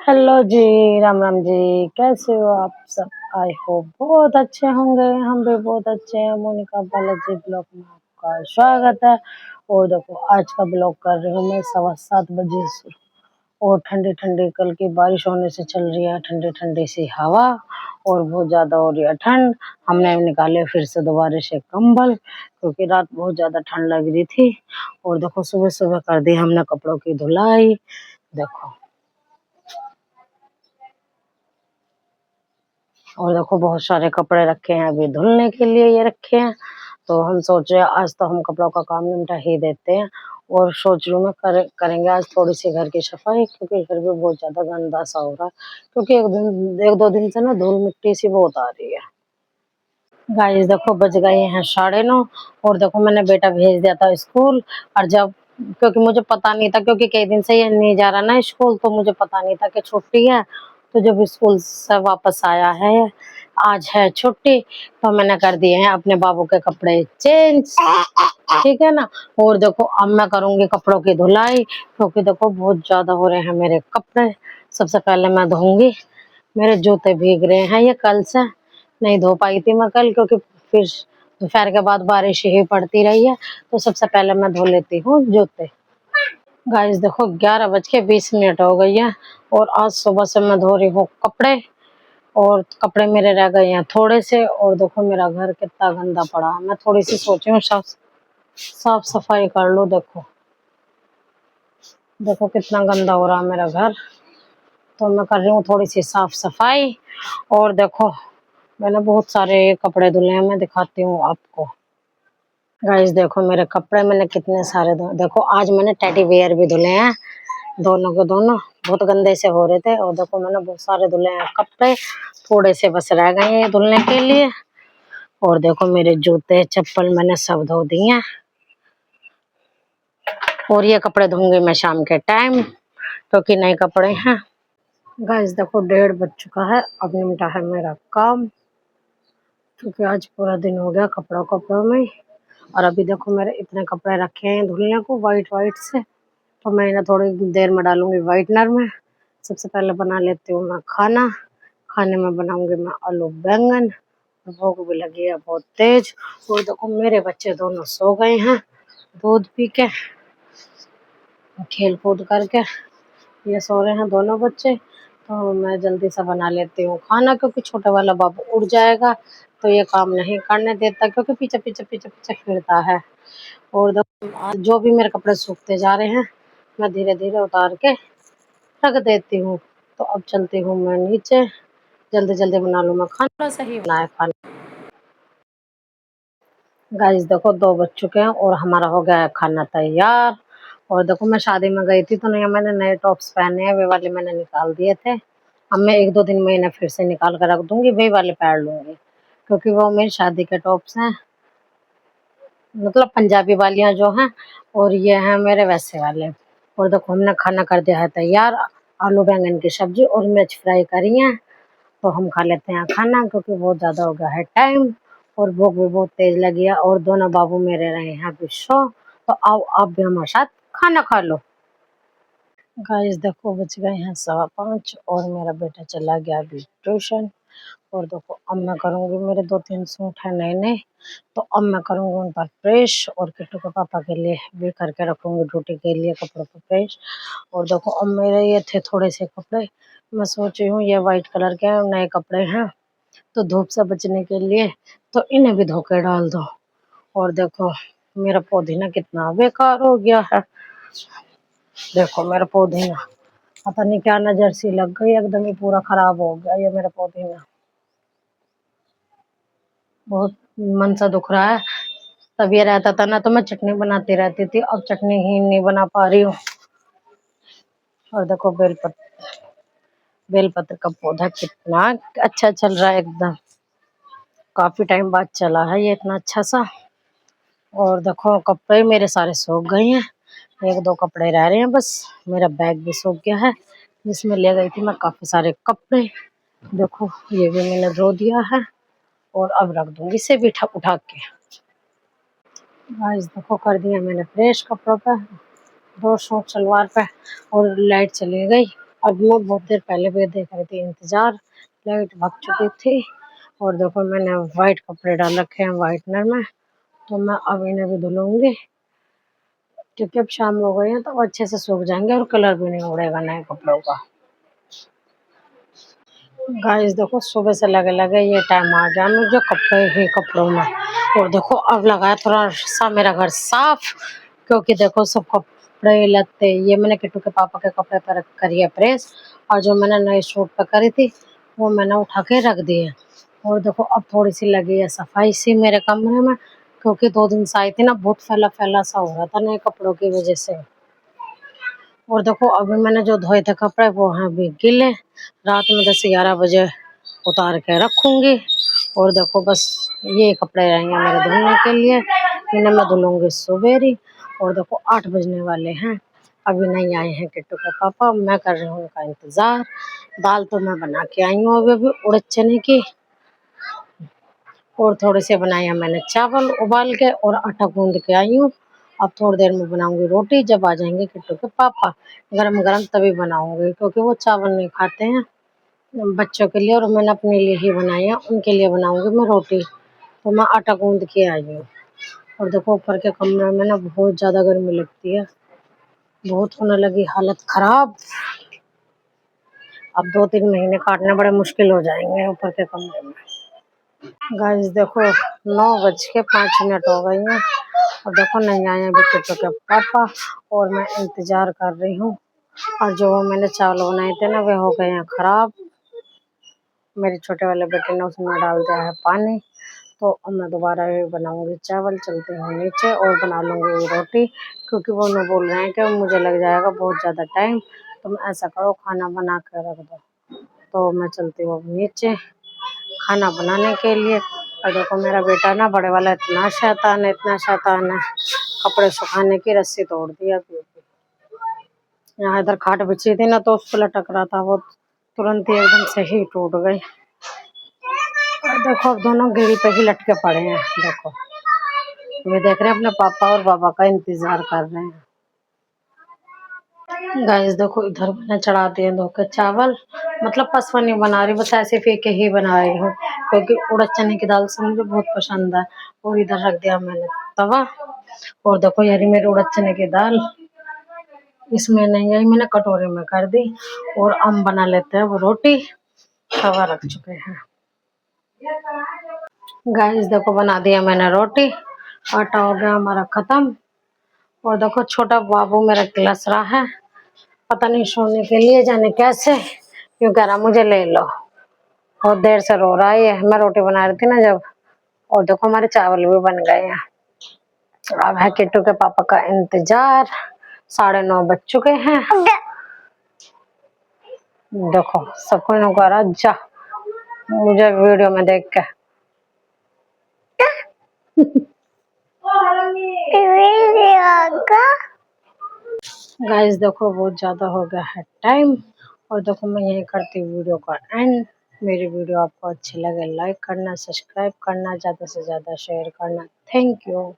Hello जी, राम राम जी। कैसे हो आप सब? आई होप बहुत अच्छे होंगे। हम भी बहुत अच्छे हैं। मोनिका बालाजी ब्लॉग में आपका स्वागत है। और देखो आज का ब्लॉग कर रही हूँ मैं 7:15 से। और ठंडी ठंडी कल की बारिश होने से चल रही है ठंडी ठंडी सी हवा और बहुत ज्यादा हो रही है ठंड। हमने निकाले फिर से दोबारा से कंबल क्योंकि रात बहुत ज्यादा ठंड लग रही थी। और देखो सुबह सुबह कर दी हमने कपड़ों की धुलाई। देखो और देखो बहुत सारे कपड़े रखे हैं अभी धुलने के लिए ये रखे हैं। तो हम सोच रहे हैं आज तो हम कपड़ों का काम निपटा ही देते हैं। और सोच रही हूँ मैं करेंगे आज थोड़ी सी घर की सफाई क्योंकि घर भी बहुत ज्यादा गंदा सा हो रहा है। क्योंकि एक दो दिन से ना धूल मिट्टी सी बहुत आ रही है। गाइस देखो बज गए हैं 9:30। और देखो मैंने बेटा भेज दिया था स्कूल। और जब क्योंकि मुझे पता नहीं था क्योंकि कई दिन से ये नहीं जा रहा ना स्कूल तो मुझे पता नहीं था कि छुट्टी है। तो जब स्कूल से वापस आया है आज है छुट्टी तो मैंने कर दिए हैं अपने बाबू के कपड़े चेंज। ठीक है ना। और देखो अब मैं करूंगी कपड़ों की धुलाई क्योंकि देखो बहुत ज्यादा हो रहे हैं मेरे कपड़े। सबसे पहले मैं धोऊंगी। मेरे जूते भीग रहे हैं ये कल से नहीं धो पाई थी मैं कल क्योंकि फिर दोपहर के बाद बारिश ही पड़ती रही है। तो सबसे पहले मैं धो लेती हूँ जूते। गाइस देखो 11:20 हो गई है। और आज सुबह से मैं धो रही हूँ कपड़े। और कपड़े मेरे रह गए हैं थोड़े से। और देखो मेरा घर कितना गंदा पड़ा है। मैं थोड़ी सी सोची हूँ साफ सफाई कर लो। देखो देखो कितना गंदा हो रहा है मेरा घर। तो मैं कर रही हूँ थोड़ी सी साफ सफाई। और देखो मैंने बहुत सारे कपड़े धुले हैं मैं दिखाती हूँ आपको। गाइस देखो मेरे कपड़े मैंने कितने सारे देखो आज मैंने टेडी बेयर भी धुले हैं। दोनों के दोनों बहुत गंदे से हो रहे थे। और देखो मैंने बहुत सारे धुले हैं कपड़े। थोड़े से बस रह गए हैं धुलने के लिए। और देखो मेरे जूते चप्पल मैंने सब धो दिए हैं। और ये कपड़े धोंगे मैं शाम के टाइम क्योंकि नए कपड़े हैं। गाइस देखो 1:30 बज चुका है। अब निपटा है मेरा काम क्योंकि आज पूरा दिन हो गया कपड़ों में। और अभी देखो मेरे इतने कपड़े रखे हैं धुलने को वाइट वाइट से। तो मैं इन्हें थोड़ी देर में डालूंगी व्हाइटनर में। सबसे पहले बना लेती हूँ मैं खाना। खाने में बनाऊंगी मैं आलू बैंगन। भूख भी लगी है बहुत तेज। और देखो मेरे बच्चे दोनों सो गए हैं दूध पी के खेल कूद करके। ये सो रहे हैं दोनों बच्चे। तो मैं जल्दी से बना लेती हूँ खाना क्योंकि छोटा वाला बाबू उठ जाएगा तो ये काम नहीं करने देता क्योंकि पीछे पीछे पीछे पीछे फिरता है। और जो भी मेरे कपड़े सूखते जा रहे हैं मैं धीरे धीरे उतार के रख देती हूँ। तो अब चलती हूँ मैं नीचे। जल्दी जल्दी बना लूँ मैं खाना। सही बनाया खाना। गाइस देखो 2 बज चुके हैं और हमारा हो गया है खाना तैयार। और देखो मैं शादी में गई थी तो नहीं मैंने नए टॉप्स पहने हैं। वे वाले मैंने निकाल दिए थे। अब मैं 1-2 दिन में इन्हें फिर से निकाल कर रख दूंगी। वे वाले पहन लूंगी क्योंकि वो मेरी शादी के टॉप्स हैं मतलब पंजाबी वालियां जो हैं। और ये हैं मेरे वैसे वाले। और देखो हमने खाना कर दिया है तैयार। आलू बैंगन की सब्जी और मिर्च फ्राई करी है। तो हम खा लेते हैं खाना क्योंकि बहुत ज्यादा हो गया है टाइम। और भूख भी बहुत तेज लगी है। और दोनों बाबू मेरे रहे हैं अभी सो। तो आओ आप भी हमारे साथ खाना खा लो। गाइस देखो बज गए हैं 5:15 और मेरा बेटा चला गया अभी ट्यूशन। और देखो अब मैं करूंगी मेरे 2-3 सूट है नए नए। तो अब मैं करूंगी उन पर प्रेस और किट्टू के पापा के लिए भी करके रखूंगी ड्यूटी के लिए कपड़ों पर प्रेस। और देखो अब मेरे ये थे थोड़े से कपड़े। मैं सोच रही हूँ ये वाइट कलर के नए कपड़े हैं तो धूप से बचने के लिए तो इन्हें भी धो के डाल दो। और देखो मेरा पुदीना कितना बेकार हो गया है। देखो मेरा पुदीना पता नहीं क्या नजर सी लग गई एकदम ही पूरा खराब हो गया ये मेरा पुदीना। बहुत मन सा दुख रहा है। तब ये रहता था ना तो मैं चटनी बनाती रहती थी। अब चटनी ही नहीं बना पा रही हूँ। और देखो बेलपत्र का पौधा कितना अच्छा चल रहा है एकदम। काफी टाइम बाद चला है ये इतना अच्छा सा। और देखो कपड़े मेरे सारे सूख गए हैं। 1-2 कपड़े रह रहे हैं बस। मेरा बैग भी सूख गया है जिसमें ले गई थी मैं काफी सारे कपड़े। देखो ये भी मैंने धो दिया है। और अब रख दूंगी इसे भी उठा के। गाइस देखो कर दिया मैंने फ्रेश कपड़ों पे 2 सूट सलवार पे। और लाइट चली गई। अब मैं बहुत देर पहले भी देख रही थी इंतजार, लाइट भाग चुकी थी। और देखो मैंने व्हाइट कपड़े डाल रखे हैं व्हाइटनर में, तो मैं अब इन्हें भी धुलूंगी क्योंकि अब शाम हो गई है तो अच्छे से सूख जाएंगे और कलर भी नहीं उड़ेगा नए कपड़ों का। गाइस देखो सुबह से लगे लगे ये टाइम आ गया मुझे कपड़े ही कपड़ों में। और देखो अब लगाया थोड़ा सा मेरा घर साफ, क्योंकि देखो सब कपड़े लत्ते ये मैंने किट्टू के पापा के कपड़े पर करी है प्रेस, और जो मैंने नए सूट पर करी थी वो मैंने उठा के रख दी है। और देखो अब थोड़ी सी लगी है सफाई सी मेरे कमरे में, क्योंकि 2 दिन से आई थी ना, बहुत फैला फैला सा हो रहा था नए कपड़ों की वजह से। और देखो अभी मैंने जो धोए थे कपड़े वो हैं भी गीले, रात में 10-11 बजे उतार के रखूंगी। और देखो बस ये कपड़े रहेंगे मेरे धुलने के लिए, इन्हें मैं धुलूंगी सुबेरी। और देखो 8 बजने वाले हैं, अभी नहीं आए हैं किट्टू के पापा, मैं कर रही हूँ उनका इंतजार। दाल तो मैं बना के आई हूँ अभी अभी उड़द चने की, और थोड़े से बनाए हैं मैंने चावल उबाल के और आटा गूंद के आई हूँ। अब थोड़ी देर में बनाऊंगी रोटी, जब आ जाएंगे किट्टू के पापा गरम गरम तभी बनाऊंगी, क्योंकि वो चावल नहीं खाते हैं बच्चों के लिए, और मैंने अपने लिए ही बनाई है, उनके लिए बनाऊंगी मैं रोटी। तो मैं आटा गूंद के आई हूँ। और देखो ऊपर के कमरे में ना बहुत ज्यादा गर्मी लगती है, बहुत होने लगी हालत खराब। अब 2-3 महीने काटने बड़े मुश्किल हो जाएंगे ऊपर के कमरे में। गाइस देखो 9:05 हो गई हैं, और देखो नहीं आए अभी किट्टू के पापा, और मैं इंतजार कर रही हूँ। और जो वो मैंने चावल बनाए थे ना वे हो गए हैं खराब, मेरे छोटे वाले बेटे ने उसमें डाल दिया है पानी। तो अब मैं दोबारा बनाऊंगी चावल, चलते हैं नीचे और बना लूंगी रोटी, क्योंकि वो मैं बोल रहे हैं कि मुझे लग जाएगा बहुत ज़्यादा टाइम, तो मैं ऐसा करो खाना बना कर रख दो। तो मैं चलती हूँ नीचे खाना बनाने के लिए। और देखो मेरा बेटा ना बड़े वाला इतना शैतान है, कपड़े सुखाने की रस्सी तोड़ दी अभी। यहाँ इधर खाट बिछी थी ना तो उस पर लटक रहा था, वो तुरंत ही एकदम से ही टूट गई। और देखो अब दोनों गिरी पे ही लटके पड़े हैं, देखो वे देख रहे हैं अपने पापा और बाबा का इंतजार कर रहे हैं। गाइस देखो इधर मैंने चढ़ा दिए धो के चावल, मतलब पसवा नहीं बना रही, बस ऐसे फेंके ही बना रही हूँ, क्योंकि उड़द चने की दाल से मुझे बहुत पसंद है। और इधर रख दिया मैंने तवा, और देखो यार मेरी उड़द चने की दाल इसमें नहीं आई, मैंने कटोरे में कर दी। और हम बना लेते हैं वो रोटी, तवा रख चुके हैं। गाइस देखो बना दिया मैंने रोटी, आटा हो गया हमारा खत्म। और देखो छोटा बाबू मेरा क्लास रहा है, पता नहीं सोने के लिए जाने कैसे, क्यों कह रहा मुझे ले लो, बहुत देर से रो रहा है। मैं रोटी बना रही थी ना जब। और देखो हमारे चावल भी बन गए हैं, अब है किट्टू के पापा का इंतजार। 9:30 बज चुके हैं। देखो सब कोई नौकरा जा मुझे वीडियो में देख के गाइस देखो बहुत ज्यादा हो गया है टाइम, और देखो मैं यही करती हूँ वीडियो का एंड। मेरी वीडियो आपको अच्छी लगे लाइक करना, सब्सक्राइब करना, ज्यादा से ज्यादा शेयर करना। Thank you.